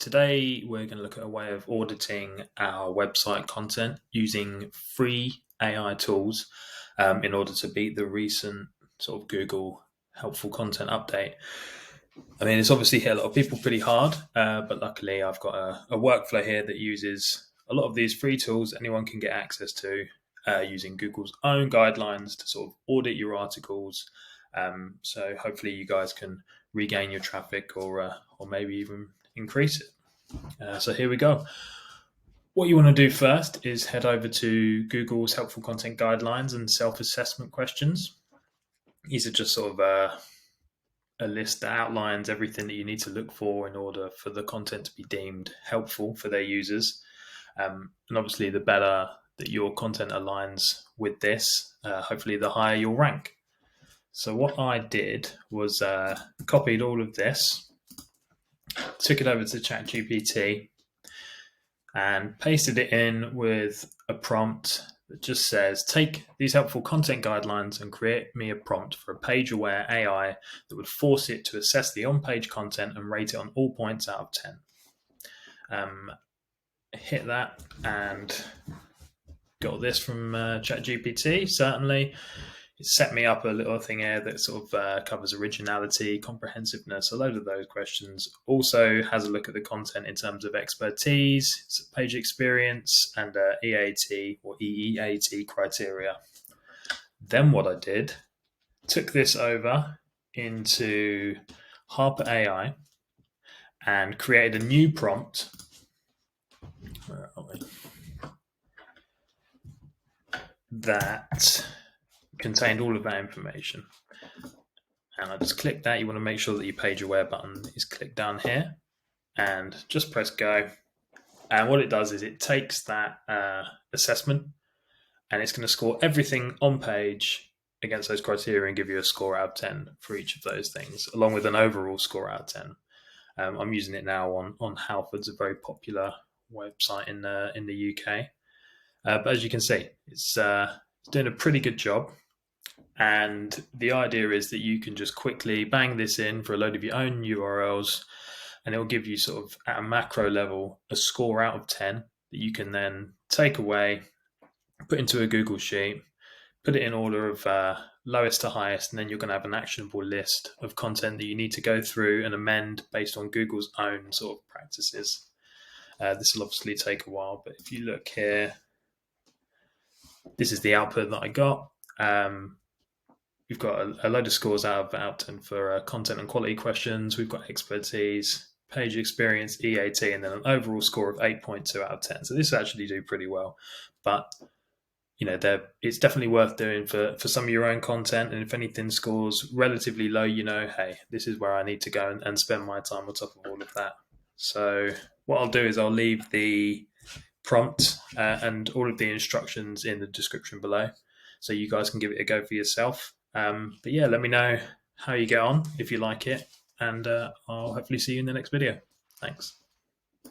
Today we're going to look at a way of auditing our website content using free AI tools in order to beat the recent sort of Google helpful content update. I mean, it's obviously hit a lot of people pretty hard, but luckily I've got a workflow here that uses a lot of these free tools anyone can get access to using Google's own guidelines to sort of audit your articles. So hopefully you guys can regain your traffic or maybe even increase it. So here we go. What you want to do first is head over to Google's helpful content guidelines and self-assessment questions. These are just sort of a list that outlines everything that you need to look for in order for the content to be deemed helpful for their users. And obviously the better that your content aligns with this, hopefully the higher you'll rank. So what I did was copied all of this, took it over to ChatGPT and pasted it in with a prompt that just says, take these helpful content guidelines and create me a prompt for a page-aware AI that would force it to assess the on-page content and rate it on all points out of 10. Hit that and got this from ChatGPT. Certainly, it set me up a little thing here that sort of covers originality, comprehensiveness, a load of those questions. Also has a look at the content in terms of expertise, page experience, and EAT or EEAT criteria. Then what I did, took this over into HARPA AI and created a new prompt. Where are we? That contained all of that information. And I just click that. You want to make sure that your page aware button is clicked down here and just press go. And what it does is it takes that assessment and it's going to score everything on page against those criteria and give you a score out of 10 for each of those things, along with an overall score out of 10. I'm using it now on Halford's, a very popular website in the UK. But as you can see, it's doing a pretty good job. And the idea is that you can just quickly bang this in for a load of your own URLs, and it will give you sort of at a macro level a score out of 10 that you can then take away, put into a Google sheet, put it in order of lowest to highest, and then you're going to have an actionable list of content that you need to go through and amend based on Google's own sort of practices. This will obviously take a while, but if you look here, this is the output that I got. We've got a load of scores out of 10 for content and quality questions. We've got expertise, page experience, EAT, and then an overall score of 8.2 out of 10. So this actually do pretty well. But it's definitely worth doing for some of your own content. And if anything scores relatively low, hey, this is where I need to go and spend my time on top of all of that. So what I'll do is I'll leave the prompt and all of the instructions in the description below, so you guys can give it a go for yourself. But yeah, let me know how you get on if you like it, and I'll hopefully see you in the next video. Thanks.